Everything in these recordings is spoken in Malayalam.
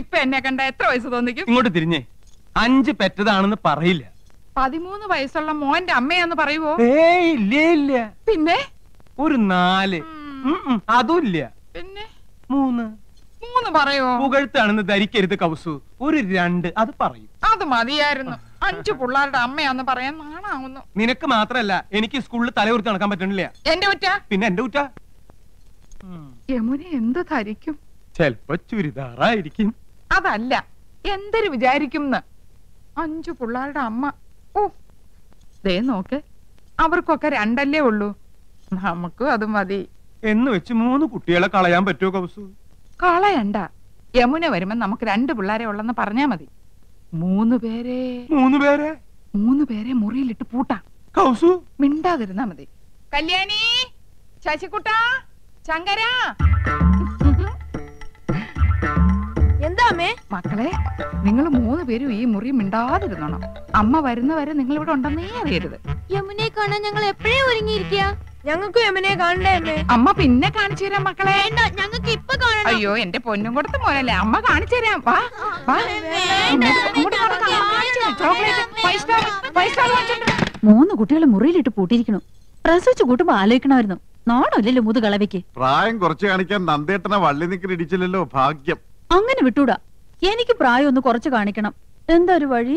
ഇപ്പൊ എന്നെ കണ്ട എത്ര വയസ്സ് തോന്നിക്കും? ഇങ്ങോട്ട് തിരിഞ്ഞേ, 5 പെറ്റതാണെന്ന് പറയില്ല. 13 വയസ്സുള്ള മോന്റെ അമ്മയാന്ന് പറയുവോ? ഇല്ല. പിന്നെ ഒരു 4. അതും ഇല്ല. പിന്നെ 3 പറയുവോ? പുകഴ്ത്താണെന്ന് ധരിക്കരുത് കൗസു. ഒരു 2 അത് പറയും. അത് മതിയായിരുന്നു. 5 പിള്ളേരുടെ അമ്മയാന്ന് പറയാൻ നാണാവുന്നു. നിനക്ക് മാത്രല്ല, എനിക്ക് സ്കൂളിൽ തലയുർത്ത് നടക്കാൻ പറ്റണില്ല. എന്റെ കുറ്റ? പിന്നെ എന്റെ കുറ്റ. യമുന എന്ത് ധരിക്കും? ചെലപ്പോ ചുരിദാറായിരിക്കും. അതല്ല, എന്തൊരു വിചാരിക്കും? 5 പിള്ളേരുടെ അമ്മ. ഓ, ദേ നോക്ക്, അവർക്കൊക്കെ 2 ഉള്ളൂ. നമുക്കും അത് മതി എന്ന് വെച്ച് 3 കുട്ടികളെ കളയാൻ പറ്റുമോ കൗസു? കളയണ്ട. യമുന വരുമ്പോ നമുക്ക് 2 പിള്ളേരെ ഉള്ളെന്ന് പറഞ്ഞാ മതി. 3 പേരെ മുറിയിലിട്ട് പൂട്ടാം. കൗസു മിണ്ടാതിരുന്നാ മതി. കല്യാണി, ശശികുട്ട, ശങ്കര. എന്താ അമ്മേ? മക്കളെ, നിങ്ങൾ 3 പേരും ഈ മുറി മിണ്ടാതിരുന്നോണം. അമ്മ വരുന്നവരെ നിങ്ങൾ ഇവിടെ ഉണ്ടെന്നേ അറിയരുത്. യമുനെ കാണാൻ ഞങ്ങൾ എപ്പോഴേ ഒരുങ്ങിയിരിക്കുക. ഞങ്ങൾക്ക് യമുനെ കാണണ്ടേ അമ്മേ? അമ്മ പിന്നെ കാണിച്ചു തരാം മക്കളെ. ഞങ്ങൾക്ക് ഇപ്പൊ കാണണം. അയ്യോ, എന്റെ പൊന്നും കൊടുത്ത മോനല്ലേ, അമ്മ കാണിച്ചു തരാം. വാ വാ, 3 കുട്ടികളെ മുറിയിലിട്ട് പൂട്ടിയിരിക്കണു. പ്രസവിച്ചു കൂട്ടുമ്പോ ആലോചിക്കണമായിരുന്നു. നാണല്ലോ മുതുകളവയ്ക്ക്. പ്രായം കുറച്ച് കാണിക്കാൻ നന്ദേട്ടനെ വള്ളി നിക്കൽ ഇടിച്ചില്ലല്ലോ, ഭാഗ്യം. അങ്ങനെ വിട്ടൂടാ. എനിക്ക് പ്രായം ഒന്ന് കുറച്ച് കാണിക്കണം. എന്താ ഒരു വഴി?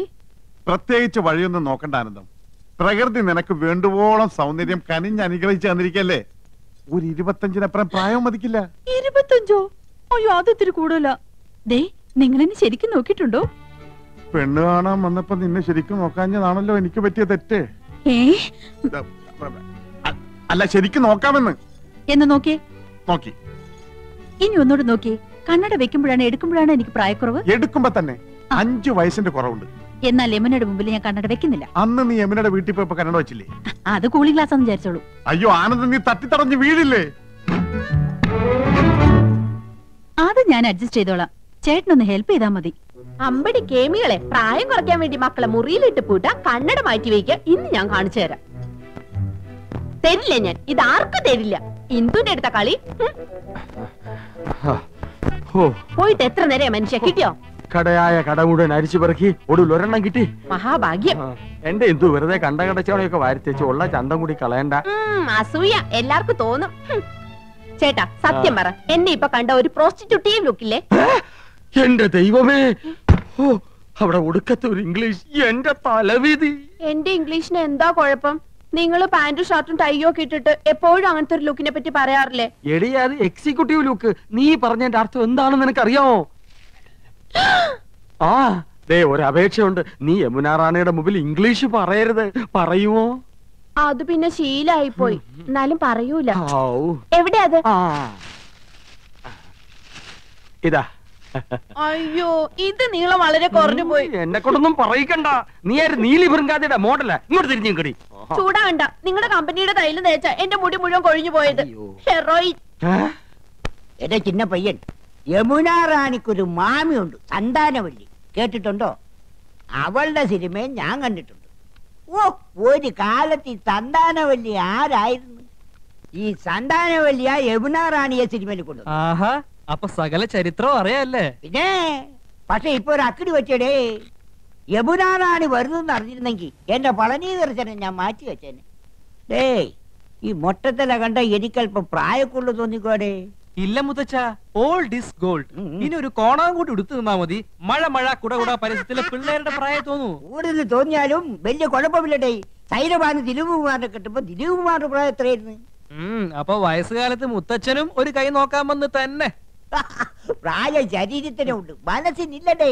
പ്രത്യേകിച്ച് വഴിയൊന്നും നോക്കണ്ട ആനന്ദം. പ്രകൃതി നിനക്ക് വേണ്ടുവോളം സൗന്ദര്യം കനിഞ്ഞ് അനുഗ്രഹിച്ചു തന്നിരിക്കല്ലേ. ഒരു 25-നപ്പുറം പ്രായം മതിക്കില്ല. 25? അയ്യോ, അത് ഇത്തിരി കൂടുതല. ദേ, നിങ്ങളെന്നെ ശരിക്കും നോക്കിയിട്ടുണ്ടോ? പെണ്ണ് കാണാൻ വന്നപ്പോ നിന്നെ ശരിക്കും നോക്കാഞ്ഞതാണല്ലോ എനിക്ക് പറ്റിയ തെറ്റ്. അല്ല, ശരിക്കും നോക്കാമെന്ന്. എന്ന് നോക്കി ഇനി ഒന്നുകൂടെ നോക്കി. കണ്ണട വെക്കുമ്പോഴാണ് എടുക്കുമ്പോഴാണ് എനിക്ക് പ്രായക്കുറവ്? എടുക്കുമ്പോ തന്നെ 5 വയസ്സിന്റെ കുറവുണ്ട്. എന്നാൽ യമുനയുടെ മുമ്പിൽ ഞാൻ കണ്ണട വെക്കുന്നില്ല. അന്ന് നീ യമുനയുടെ വീട്ടിൽ പോയപ്പോ കണ്ണട വെച്ചില്ലേ? അത് കൂളിംഗ് ഗ്ലാസ് എന്ന് വിചാരിച്ചോളൂ. അയ്യോ ആനന്ദം, നീ തട്ടിത്തടഞ്ഞ് വീഴില്ലേ? അത് ഞാൻ അഡ്ജസ്റ്റ് ചെയ്തോളാം. ചേട്ടനൊന്ന് ഹെൽപ്പ് ചെയ്താ മതി. അമ്പടി കേമികളെ, പ്രായം കുറയ്ക്കാൻ വേണ്ടി മക്കളെ മുറിയിലിട്ട് പൂട്ട, കണ്ണട മാറ്റി വയ്ക്കുക. ഇന്ന് ഞാൻ കാണിച്ചു തരാം. തരില്ല ഞാൻ, ഇതാർക്കും തരില്ല. ഇന്ദുന്റെ അടുത്ത കളി. പോയിട്ട് എത്ര നേരം മനുഷ്യ കിട്ടിയോ? കടയായ കട മുഴുവൻ അരിച്ചു പെറുക്കി ഒടുവിൽ ഒരെണ്ണം കിട്ടി. മഹാഭാഗ്യം. എന്റെ എന്തു വെറുതെ കണ്ട കടച്ചവണയൊക്കെ വാരിത്തേച്ച് ഉള്ള ചന്തം കൂടി കളയണ്ട. അസൂയ എല്ലാവർക്കും തോന്നും. ചേട്ടാ സത്യം പറ, എന്നെ ഇപ്പൊ കണ്ട ഒരു പ്രോസ്റ്റിറ്റ്യൂട്ടീവ് ലുക്കില്ലേ? എന്റെ ദൈവമേ, അവിടെ ഒടുക്കത്തെ ഒരു ഇംഗ്ലീഷ്. എന്റെ തലവിധി. എന്റെ ഇംഗ്ലീഷിന് എന്താ കുഴപ്പം? നിങ്ങള് പാന്റും ഷർട്ടും ടൈയോ ഒക്കെ ഇട്ടിട്ട് എപ്പോഴും അങ്ങനത്തെ ഒരു ലുക്കിനെ പറ്റി പറയാറില്ലേ? എടി, അത് എക്സിക്യൂട്ടീവ് ലുക്ക്. നീ പറഞ്ഞതിന്റെ അർത്ഥം എന്താണെന്ന് നിനക്കറിയാമോ? ദേ, ഒരു അപേക്ഷയുണ്ട്. നീ യമുന റാണിയുടെ മുമ്പിൽ ഇംഗ്ലീഷ് പറയരുത്. പറയുമോ? അത് പിന്നെ ശീലായി പോയി. എന്നാലും പറയൂല. എവിടെ അത്? ഇതാ. അയ്യോ, ഇത് നീളം വളരെ കുറഞ്ഞു പോയി. എന്നെ കൊണ്ടൊന്നും പറയിക്കണ്ട. നീ ആര്? നീലി ബൃങ്കാതിയുടെ മോഡല. ഇങ്ങോട്ട് തിരിഞ്ഞു കടി. ചൂടാവണ്ട. നിങ്ങളുടെ കമ്പനിയുടെ തൈലം തേച്ച എന്റെ മുടി മുഴുവൻ കൊഴിഞ്ഞു പോയത്. ഹെറോയിൻ. എന്റെ ചിന്ന പയ്യൻ, യമുന റാണിക്കൊരു മാമിയുണ്ട്, സന്താനവല്ലി. കേട്ടിട്ടുണ്ടോ? അവളുടെ സിനിമയും ഞാൻ കണ്ടിട്ടുണ്ട്. ഓ, ഒരു കാലത്ത് ഈ സന്താനവല്ലി ആരായിരുന്നു? ഈ സന്താനവല്ലിയ യമുന റാണിയെ സിനിമയിൽ കൊണ്ടു. അപ്പൊ സകല ചരിത്രവും അറിയാല്ലേ? പിന്നെ, പക്ഷെ ഇപ്പൊ ഒരു അക്കിടി വെച്ചടേ. യമുന റാണി വരുന്നെന്ന് അറിഞ്ഞിരുന്നെങ്കിൽ എന്റെ പളനി ദർശനം ഞാൻ മാറ്റി വെച്ചേനെ. ഡേ, ഈ മൊട്ടത്തില കണ്ട എനിക്കല്പം പ്രായക്കുള്ളു തോന്നിക്കോടെ. ഇല്ല മുത്തച്ഛ, ഓൾഡ് ഈസ് ഗോൾഡ്. ഇനി ഒരു കോണാൻ കൂടി എടുത്തു നിന്നാ മതി. മഴ കുട പരിസരത്തിലെ പിള്ളേരുടെ പ്രായം തോന്നൂ. കൂടുതൽ തോന്നിയാലും വലിയ കുഴപ്പമില്ലടേ. സൈലബാന് ദിലീപ് കുമാറിനെ കിട്ടുമ്പോ ദിലീപ് കുമാറിന്റെ പ്രായം എത്രയായിരുന്നു? അപ്പൊ വയസ്സുകാലത്ത് മുത്തച്ഛനും ഒരു കൈ നോക്കാൻ വന്ന് തന്നെ. പ്രായം ശരീരത്തിനുണ്ട്, മനസ്സിനില്ലടേ.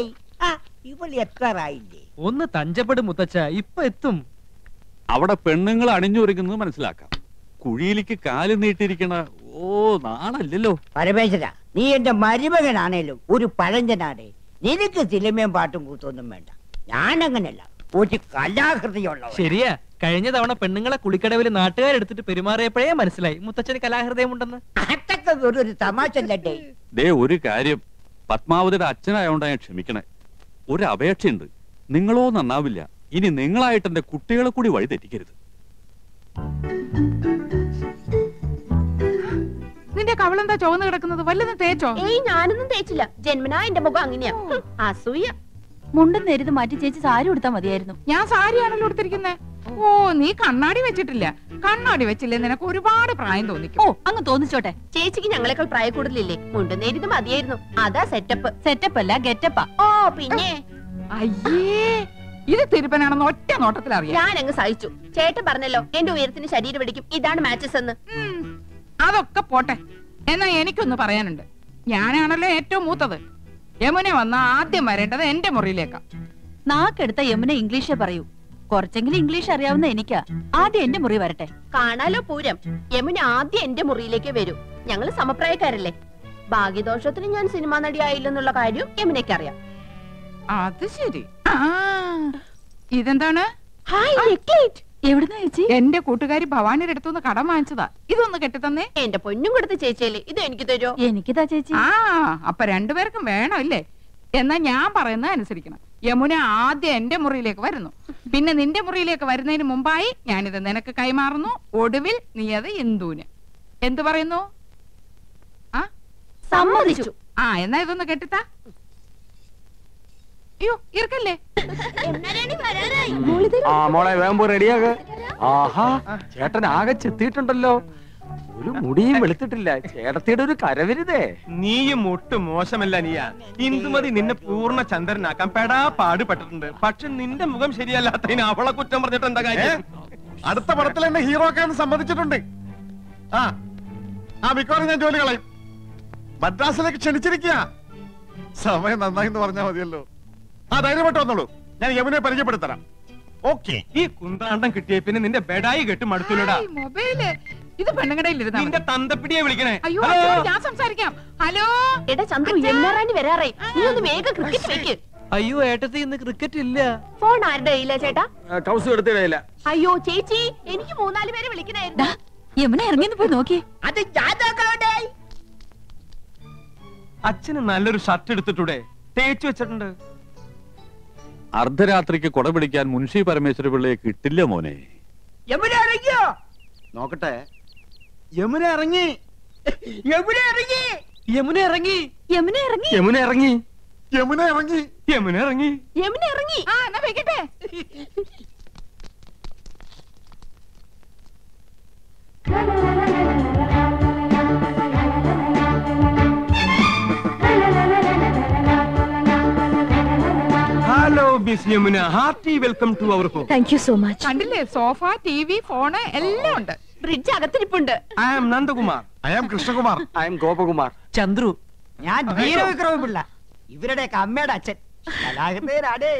ഇവള് എത്രയില്ലേ? ഒന്ന് തഞ്ചപ്പെടും മുത്തച്ഛ, ഇപ്പൊ എത്തും. അവിടെ പെണ്ണുങ്ങൾ അണിഞ്ഞൊരുങ്ങുന്നത് മനസ്സിലാക്കാം. കുഴിയിലേക്ക് കാല് നീട്ടിയിരിക്കണ നാണല്ലോ. പരമേശ്വര, നീ എന്റെ മരുമകനാണേലും ഒരു പഴഞ്ചനാടേ. നിനക്ക് സിനിമയും പാട്ടും കൂത്തൊന്നും വേണ്ട. ഞാനങ്ങനല്ല, ഒരു കലാഹൃദയുള്ള. ശരിയാ, കഴിഞ്ഞ തവണ പെണ്ണുങ്ങളെ കുളിക്കടവിൽ നാട്ടുകാരെടുത്തിട്ട് പെരുമാറിയപ്പോഴേ മനസ്സിലായി മുത്തച്ഛന് കലാഹൃദയമുണ്ടെന്ന്. അതൊക്കെ ഒരു തമാശ അല്ലേ? ദേ, ഒരു കാര്യം, പത്മാവതിയുടെ അച്ഛനായോണ്ടാ ഞാൻ ക്ഷമിക്കണേ. ഒരു അപേക്ഷയുണ്ട്. നിങ്ങളോ നന്നാവില്ല. ഇനി നിങ്ങളായിട്ട് എന്റെ കുട്ടികളെ കൂടി വഴി തെറ്റിക്കരുത്. നിന്റെ നിന്റെ കവളെന്താ ചുവന്ന് കിടക്കുന്നത്? വല്ലതും തേച്ചോ? ഏയ് ഞാനൊന്നും തേച്ചില്ല. ജന്മനാ എന്റെ മുഖം അങ്ങനെയാ. അസൂയ. മുണ്ടും നേരിത് മാറ്റി ചേച്ചി സാരി ഉടുത്താ മതിയായിരുന്നു. ഞാൻ സാരിയാണല്ലോ എടുത്തിരിക്കുന്നേ. ഓ, നീ കണ്ണാടി വെച്ചിട്ടില്ല. കണ്ണാടി വെച്ചില്ലേ നിനക്ക് ഒരുപാട് പ്രായം തോന്നിക്കും. ഓ, അങ്ങ് തോന്നിച്ചോട്ടെ. ചേച്ചിക്ക് ഞങ്ങളെക്കാൾ പ്രായ കൂടുതലില്ലേ? മുണ്ടും നേരിത് മതിയായിരുന്നു. അതാ സെറ്റപ്പ്. സെറ്റപ്പ് അല്ല ഗെറ്റപ്പാ. ഓ പിന്നെ അയ്യേ, ഇത് തിരുപ്പനാണെന്ന് ഒറ്റ നോട്ടത്തിൽ അറിയാം. ഞാൻ അങ്ങ് സഹിച്ചു. ചേട്ടൻ പറഞ്ഞല്ലോ എന്റെ ഉയരത്തിന് ശരീരം പിടിക്കും, ഇതാണ് മാച്ചസ് എന്ന്. അതൊക്കെ പോട്ടെ. എന്നാ എനിക്കൊന്ന് പറയാനുണ്ട്. ഞാനാണല്ലോ ഏറ്റവും മൂത്തത്. യമുന വന്ന ആദ്യം വരേണ്ടത് എന്റെ മുറിയിലേക്കാ. നാക്കെടുത്ത യമുന ഇംഗ്ലീഷേ പറയൂ. കുറച്ചെങ്കിലും ഇംഗ്ലീഷ് അറിയാവുന്ന എനിക്കാ. ആദ്യം എന്റെ മുറി വരട്ടെ. കാണാലോ പൂരം. യമുന ആദ്യം എന്റെ മുറിയിലേക്ക് വരൂ. ഞങ്ങള് സമപ്രായക്കാരല്ലേ. ഭാഗ്യദോഷത്തിന് ഞാൻ സിനിമാ നടിയായില്ലെന്നുള്ള കാര്യം യമുനയ്ക്ക് അറിയാം. അത് ശരി. ഇതെന്താണ്? എവിടുന്ന ചേച്ചി? എന്റെ കൂട്ടുകാരി ഭവാനിയുടെ അടുത്തുനിന്ന് കടം വാങ്ങിച്ചതാ. ഇതൊന്ന് കെട്ടിത്തന്നേ. എന്റെ പൊന്നും കൊടുത്ത ചേച്ചിയല്ലേ, ഇത് എനിക്ക് തരുമോ? എനിക്കിതാ ചേച്ചി. അപ്പൊ രണ്ടുപേർക്കും വേണം അല്ലേ? എന്നാ ഞാൻ പറയുന്നത് അനുസരിക്കണം. യമുന ആദ്യം എന്റെ മുറിയിലേക്ക് വരുന്നു. പിന്നെ നിന്റെ മുറിയിലേക്ക് വരുന്നതിന് മുമ്പായി ഞാനിത് നിനക്ക് കൈമാറുന്നു. ഒടുവിൽ നീ അത് ഇന്ദുവിന്. എന്തു പറയുന്നു? സമ്മതിച്ചു. എന്നാ ഇതൊന്ന് കെട്ടിത്താ. അയ്യോ, ഇറക്കല്ലേ. മോളെ വേമ്പോ റെഡിയാക. ആഹാ, ചേട്ടൻ ആകെ ചെത്തിയിട്ടുണ്ടല്ലോ. ഒരു മുടിയും വെളുത്തിട്ടില്ല. ചേട്ടത്തിയുടെ ഒരു കരവരുതേ. നീയും ഒട്ടും മോശമല്ല നീയാ. ഇന്ദുമതി നിന്നെ പൂർണ്ണ ചന്ദ്രനാക്കാൻ പെടാ പാടുപെട്ടിട്ടുണ്ട്. പക്ഷെ നിന്റെ മുഖം ശരിയല്ലാത്തതിന് അവളെ കുറ്റം പറഞ്ഞിട്ട് എന്താ കാര്യം? അടുത്ത പടത്തിൽ എന്നെ ഹീറോ ആക്കാൻ സമ്മതിച്ചിട്ടുണ്ട്. മിക്കവാറും ഞാൻ ജോലി കളയും. മദ്രാസിലേക്ക് ക്ഷണിച്ചിരിക്കുക. സമയം നന്നായി എന്ന് പറഞ്ഞാൽ മതിയല്ലോ. ധൈര്യമായിട്ട് വന്നോളൂ. ഞാൻ യമുനെ പരിചയപ്പെടുത്തരാം. ഓക്കെ. ഈ കുന്താണ്ടം കിട്ടിയ പിന്നെ നിന്റെ ബെഡായി കെട്ട് മടുത്തുലടാ. മൊബൈല് ഇത് പെണ്ണുകടയിലിരുന്ന നിന്റെ തന്തപ്പിടിയെ വിളിക്കണേ. അയ്യോ, ഞാൻ സംസാരിക്കാം. ഹലോ എടാ ചന്ദ്രു, യമുനാറാണി വരാറായി. നീ ഒന്ന് വേഗം ക്രിക്കറ്റ് വെക്ക്. അയ്യോ ഏട്ടത്തി, ഇന്ന് ക്രിക്കറ്റ് ഇല്ല. ഫോൺ ആരുടെ കയ്യിലാ ചേട്ടാ? കൗസു എടുത്തിടയില്ല. അയ്യോ ചേച്ചി, എനിക്ക് 3-4 പേരെ വിളിക്കണായിരുന്നു. യമുന ഇറങ്ങിന്ന് പോയി നോക്കി. അത് ജാതകളുടെ അച്ഛന് നല്ലൊരു ഷർട്ട് എടുത്തിട്ടൂടെ? തേച്ചു വെച്ചിട്ടുണ്ട്. അർദ്ധരാത്രിക്ക് കൊട പിടിക്കാൻ മുൻഷി പരമേശ്വര പിള്ളയെ കിട്ടില്ല മോനെ. യമുന ഇറങ്ങിയോ? നോക്കട്ടെ. യമുന ഇറങ്ങി. യമുന ഇറങ്ങി. യമുന ഇറങ്ങി. യമുന ഇറങ്ങി. യമുന ഇറങ്ങി. യമുന ഇറങ്ങി. യമുന ഇറങ്ങി. യമുന ഇറങ്ങി. എന്നാ വെക്കട്ടെ. Hello miss Yamuna, hearty welcome to our home. Thank you so much. കണ്ടില്ലേ, സോഫ, ടിവി, ഫോണ് എല്ലാം ഉണ്ട്. ഫ്രിഡ്ജ് അകത്തിരിപ്പുണ്ട്. I am Nandakumar. I am Krishnakumar. I am Gopakumar. Chandru. ഞാൻ വീരവിക്രമ പിള്ള, ഇവരുടെയൊക്കെ അമ്മയുടെ അച്ഛൻ. കലാകൃതരാടേ.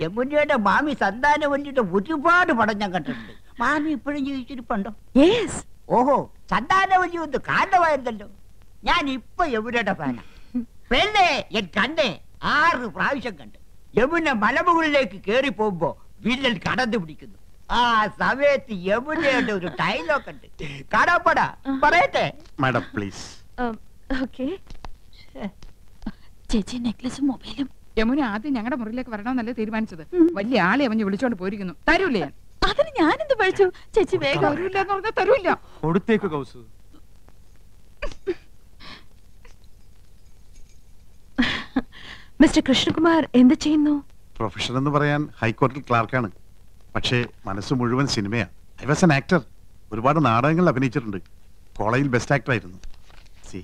യമുനയുടെ മാമി സന്താനവല്ലിയുടെ ഒരുപാട് പടം ഞാൻ കണ്ടിട്ടുണ്ട്. മാമി ഇപ്പോഴും ജീവിച്ചിരിപ്പുണ്ടോ? ഓഹോ, സന്താനവല്ലി ഒന്ന് കാരണമായിരുന്നല്ലോ. ഞാൻ ഇപ്പൊ യമുനയുടെ ഫാനാ. പെണ്ണേ, ഞാൻ കണ്ടേ 6 പ്രാവശ്യം കണ്ട്. യമുന മലമുകളിലേക്ക് കേറി പോകുമ്പോ വില്ലൻ കടന്നു പിടിക്കുന്നു. ആ സമയത്ത് യമുനയുടെ ഒരു ഡയലോഗ് ഉണ്ട്. കാണാപ്പട പറയട്ടെ? Madam please. ചേച്ചി നെക്ലസും മൊബൈലും. യമുന ആദ്യം ഞങ്ങളുടെ മുറിയിലേക്ക് വരണമെന്നല്ലേ തീരുമാനിച്ചത്. വലിയ ആളെ അവഞ്ഞ് വിളിച്ചോണ്ട് പോയിരിക്കുന്നു. തരൂലേ? അതിന് ഞാനെന്ത് പഴിച്ചു? ചേച്ചി വേഗം. തരൂല്ല എന്ന് പറഞ്ഞാൽ തരൂല്ല. കൊടുത്തേക്ക് കൗസു. മിസ്റ്റർ കൃഷ്ണകുമാർ എന്ത് ചെയ്യുന്നു? പ്രൊഫഷൻ എന്ന് പറയാൻ ഹൈക്കോടതി ക്ലാർക്കാണ്. പക്ഷേ മനസ്സ് മുഴുവൻ സിനിമയാണ്. I was an actor. ഒരുപാട് നാടകങ്ങൾ അഭിനയിച്ചിട്ടുണ്ട്. കോളേജിൽ ബെസ്റ്റ് ആക്ടർ ആയിരുന്നു. C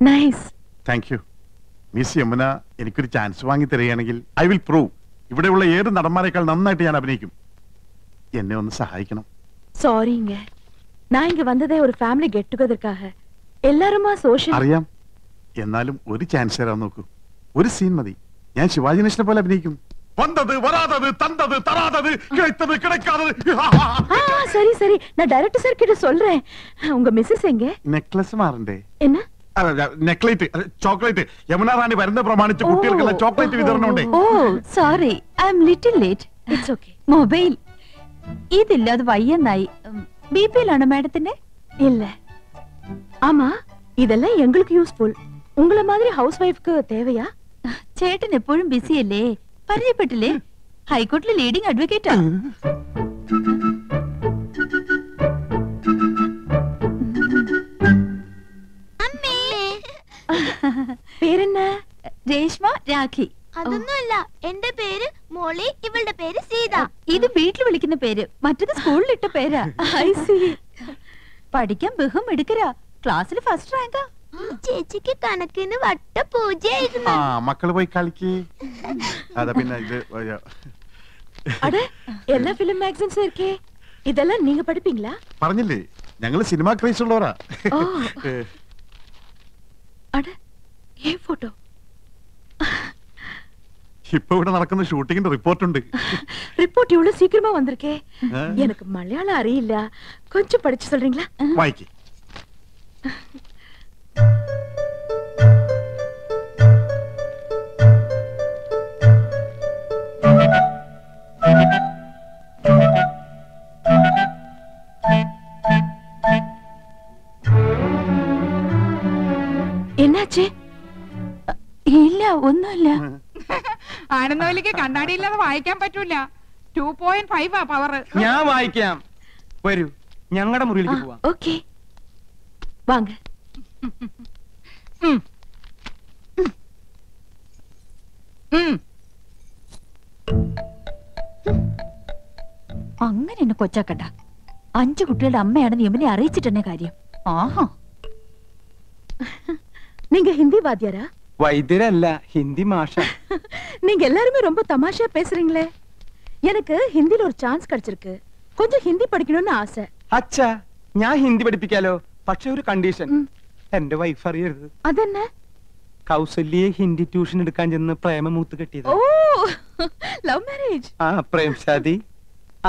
nice. Thank you. Miss Yamuna എനിക്കൊരു ചാൻസ് വാങ്ങി തരികയാണെങ്കിൽ ഐ വിൽ പ്രൂവ് ഇവിടെയുള്ള ഏത് നടന്മാരെക്കാൾ നന്നായിട്ട് ഞാൻ അഭിനയിക്കും. എന്നെ ഒന്ന് സഹായിക്കണം. சாரிங்க, நான் இங்க வந்ததே ஒரு ஃபேமிலி கெட் டுகெதர்க்காக. எல்லாருமா சோஷியல். അറിയാം. എന്നാലും ഒരു ചാൻസ് തരാൻ നോക്കൂ. ഒരു സീൻ മതി. ഞാൻ ശിവാജി ഗണേശനെ പോലെ അഭിനയിക്കും. വന്നത് വരാതത് തന്തത് തരാതത് கிடைத்தது கிடைக்காதது. சரி சரி, நான் டைரக்டர் சார் கிட்ட சொல்றேன். உங்க மிஸ்ஸஸ் எங்க? നെക്ലസ് മാറണ്ടേ? என்ன? നെക്ലേറ്റ്, ചോക്ലേറ്റ്. യമുന റാണി വരുന്ന പ്രമാണിച്ച് കുട്ടികൾക്കുള്ള ചോക്ലേറ്റ് വിതരണമുണ്ട്. Oh sorry, I am little late. It's okay. Mobile ഇതില്ല, അത് വയ്യെന്നായി. ബി പിയിലാണോ മാഡത്തിന്റെ? இல்ல. ஆமா, இதெல்லாம் எங்களுக்கு யூஸ்ஃபுல். உங்களை மாதிரி ஹவுஸ் வைஃப்க்கு தேவையா? ചേട്ടൻ എപ്പോഴും ബിസി അല്ലേ? പരിചയപ്പെട്ടില്ലേ? ഹൈക്കോടതിയിലെ ലീഡിംഗ് അഡ്വക്കേറ്റാ. പേരെന്ന? രേഷ്മ രാഖി. അതൊന്നുമല്ല, എന്റെ പേര് മോളി, ഇവളുടെ പേര് സീത. ഇത് വീട്ടിൽ വിളിക്കുന്ന പേര്, മറ്റത് സ്കൂളിലിട്ട പേരാ. I see. പഠിക്കാൻ ബഹും എടുക്കരാ, ക്ലാസ്സിൽ ഫസ്റ്റ് റാങ്കാ. ചേച്ചിക്ക് കണക്കിന് വട്ട പൂജയായിരുന്നു. ആ മക്കള് പോയി കളിക്ക്. അതാ പിന്നെ ഇത് அட என்ன ஃபிலிம் மேகசின்ஸ் இருக்கே, இதெல்லாம் நீங்க படிப்பீங்களா? പറഞ്ഞില്ലേ ഞങ്ങള് സിനിമ ക്രേസ് ഉള്ളവരാ. அட ஏ போட்டோ. ഇപ്പൊ ഇവിടെ നടക്കുന്ന ഷൂട്ടിങ്ങിന്റെ റിപ്പോർട്ട് ഉണ്ട്. ரிப்போர்ட் இவ்வளவு சீக்கிரமா வந்திருக்கே. எனக்கு மலையாளம் அறியிല്ല, கொஞ்சம் படிச்சு சொல்றீங்களா? വായിക്ക്. என்னாச்சு? ഇല്ല, ഒന്നുമില്ല. ആനന്ദവല്ലിക്ക് കണ്ണാടിയില്ലാതെ വായിക്കാൻ പറ്റൂല. 2.5 പവർ. ഞാൻ വായിക്കാം, വരൂ ഞങ്ങളുടെ മുറിയിലേക്ക് പോവാം. ஓகே வாங்க. അങ്ങനെ എന്നെ കൊച്ചാക്കണ്ട. 5 കുട്ടികളുടെ അമ്മയാണെന്ന് യമുനെ അറിയിച്ചിട്ടെന്നെ കാര്യം. ആഹാ, நீங்க ஹிந்தி வாத்தியாரா? വൈദ്യരല്ല, ഹിന്ദി മാഷ. நீங்க எல்லாருமே ரொம்ப தமாஷா பேசுறீங்களே. எனக்கு ஹிந்தில ஒரு சான்ஸ் கிடைச்சிருக்கு, கொஞ்சம் ஹிந்தி படிக்கணும்னு ஆசை. അച്ഛാ, ഞാൻ ഹിന്ദി പഠിപ്പിക്കാലോ, പക്ഷെ ഒരു കണ്ടീഷൻ. എന്റെ വൈഫ് അറിയരുത്. അതെന്ന? കൗസല്യെ ഹിന്ദി ട്യൂഷൻ എടുക്കാൻ ചെന്ന് പ്രേമമൂത്ത് കെട്ടിയത്. ഓ, ലവ് മാരേജ്. ആ പ്രേം ശാദി.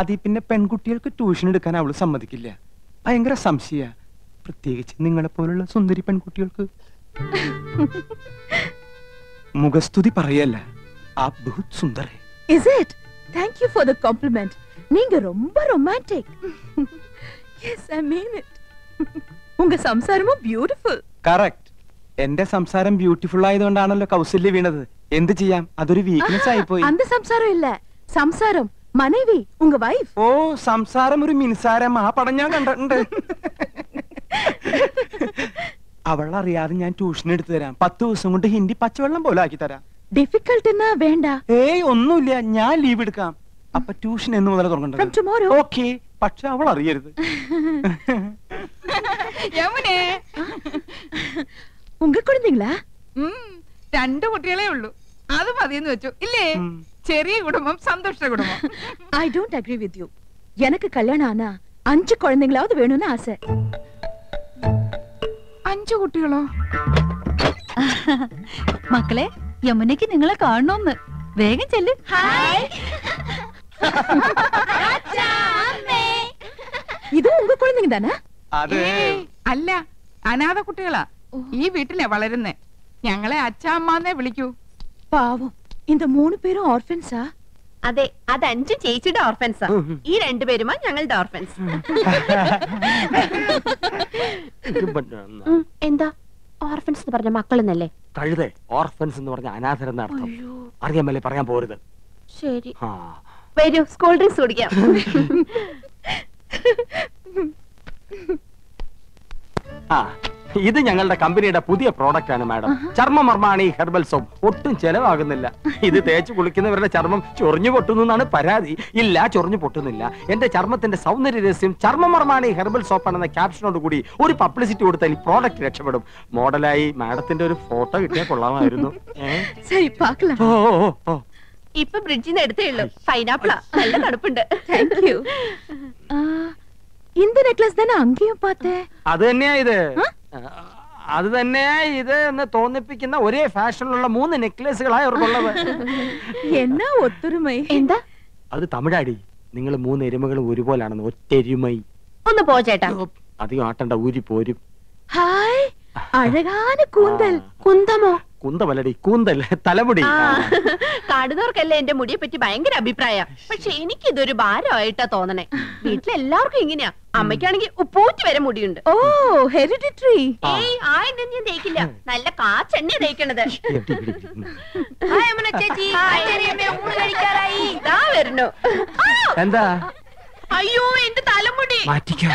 അതി പിന്നെ പെൺകുട്ടികൾക്ക് ട്യൂഷൻ എടുക്കാൻ അവള് സമ്മതിക്കില്ല. ഭയങ്കര സംശയ, പ്രത്യേകിച്ച് നിങ്ങളെ പോലുള്ള സുന്ദരി പെൺകുട്ടികൾക്ക്. മുഖസ്തുതി പറയല്ല, ആപ് ബഹുത് സുന്ദർ ഹൈ. Is it? Thank you for the compliment. நீங்க ரொம்ப romantic. Yes, I mean it. உங்க സംസാരமும் beautiful. കറക്റ്റ്. എന്റെ സംസാരം ബ്യൂട്ടിഫുൾ ആയതുകൊണ്ടാണല്ലോ കൗസല്യ വീണത്. എന്ത് ചെയ്യാം, അതൊരു വീക്ക്നെസ് ആയി പോയി. அந்த സംസാരം ഇല്ല, സംസാരം മனைവി, ഉങ്ക വൈഫ്. ഓ, സംസാരം ഒരു മിൻസാരം. ആ പടം ഞാൻ കണ്ടിട്ടുണ്ട്. അവളറിയാതെ ഞാൻ ട്യൂഷൻ എടുത്തു തരാം. 10 ദിവസം കൊണ്ട് ഹിന്ദി പച്ചവെള്ളം പോലെ ആക്കി തരാം. ഡിഫിക്കൽട്ട് എന്നാ വേണ്ട. ഏയ് ഒന്നുമില്ല, ഞാൻ ലീവ് എടുക്കാം. അപ്പൊ ട്യൂഷൻ എന്ന് മുതൽ തുടങ്ങേണ്ടത്. ഓക്കെ, പക്ഷെ അവൾ അറിയരുത്. യമുനെ, ഉങ്ക കുഴந்தைங்களா? 2 കുട്ടികളെ ഉള്ളൂ, അത് മതിയെന്ന് വെച്ചു ഇല്ലേ? ചെറിയ കുടുംബം, സന്തോഷ കുടുംബം. I don't agree with you. எனக்கு கல்யாணம் ஆனா 5 குழந்தைங்களாவது வேணும்னு ஆசை. 5 കുട്ടികളോ? മക്കളെ, യമുനയ്ക്ക് നിങ്ങളെ കാണണമെന്ന്. വേഗം ചെല്ല്. ഹായ്. ഇത് ഉങ്ക കുഴந்தைங்க தானே? അല്ല, അനാഥ കുട്ടികളാ. ഈ വീട്ടിലെ വളരുന്നേ. ഞങ്ങളെ അച്ഛ അമ്മന്നേ വിളിക്കൂ. പാവം, இந்த 3 പേരും ഓർഫൻസാ? അതെ, അത് 5 ചേച്ചിയുടെ ഓർഫൻസാ. ഈ 2 പേരുമാ ഞങ്ങളുടെ ഓർഫൻസ്. എന്താ ഓർഫൻസ് എന്ന് പറഞ്ഞ മക്കളെന്നല്ലേ? കഴുതേ, ഓർഫൻസ് എന്ന് പറഞ്ഞ അനാഥരെന്ന അർത്ഥം. അറിയാമല്ലേ, പറയാൻ പോരുത്. ശരി, വരൂ സ്കൂൾ ഡ്രിങ്ക്സ് കുടിക്കാം. ആ, ഇത് ഞങ്ങളുടെ കമ്പനിയുടെ പുതിയ പ്രോഡക്റ്റ് ആണ് മാഡം. ചർമ്മമർമാണി herbal soap. ഒട്ടും ചെലവാകുന്നില്ല. ഇത് തേച്ച് കുളിക്കുന്നവരുടെ ചർമ്മം ചൊറിഞ്ഞു പൊട്ടുന്നു എന്നാണ് പരാതി. ഇല്ല, ചൊറിഞ്ഞു പൊട്ടുന്നില്ല. എന്റെ ചർമ്മത്തിന്റെ സൗന്ദര്യ രഹസ്യം ചർമ്മമർമാണി ഹെർബൽ സോപ്പ് ആണെന്ന ക്യാപ്ഷനോട് കൂടി ഒരു പബ്ലിസിറ്റി കൊടുത്താൽ ഈ പ്രോഡക്റ്റ് രക്ഷപ്പെടും. മോഡലായി മാഡത്തിന്റെ ഒരു ഫോട്ടോ കിട്ടിയാൽ കൊള്ളാമായിരുന്നു. ശരി, പാക്കലാം. ഇപ്പൊ ബ്രിഡ്ജിൽ നിന്ന് എടുത്തേ ഉള്ളൂ. പൈനാപ്പിളാ, നല്ല തണുപ്പുണ്ട്. Thank you. இந்த നെക്ലസ് തന്നെ അങ്കയും പാത്തേ. അത് തന്നെയാ ഇത്. അത് തന്നെയാ ഇത് എന്ന് തോന്നിപ്പിക്കുന്ന ഒരേ ഫാഷനിലുള്ള 3 നെക്ലേസുകളായി അവർക്കുള്ളത്. എന്നാ ഒത്തൊരുമൈ. എന്താ അത് തമിഴാടി. നിങ്ങൾ 3 എരുമകളും ഒരുപോലാണെന്ന്. ഒറ്റെരുമൈ. ഒന്ന് പോ ചേട്ടാ. അധികം ആട്ടണ്ട, ഊരി പോരും. ഹായ്, അഴകാന കൂന്തൽ. കുന്തമോ? കുന്തമല്ലടി കൂന്തൽ തലമുടി. കാണുന്നവർക്കല്ലേ എന്റെ മുടിയെ പറ്റി ഭയങ്കര അഭിപ്രായം. പക്ഷെ എനിക്കിതൊരു ഭാരമായിട്ടാ തോന്നണേ. വീട്ടിലെല്ലാവർക്കും ഇങ്ങനെയാ. അമ്മയ്ക്കാണെങ്കിൽ ഉപ്പൂറ്റി വരെ മുടിയുണ്ട്. ഓ ഹെറിഡിറ്ററി. ഏയ് ആ എണ്ണ ഞാൻ തേക്കില്ല. നല്ല കാച്ചെണ്ണ തേക്കണത്. ചേച്ചി ഊണ് കഴിക്കാറായി. ഇതാ വരണു. എന്താ? അയ്യോ എന്റെ തലമുടി മാറ്റിക്കോ.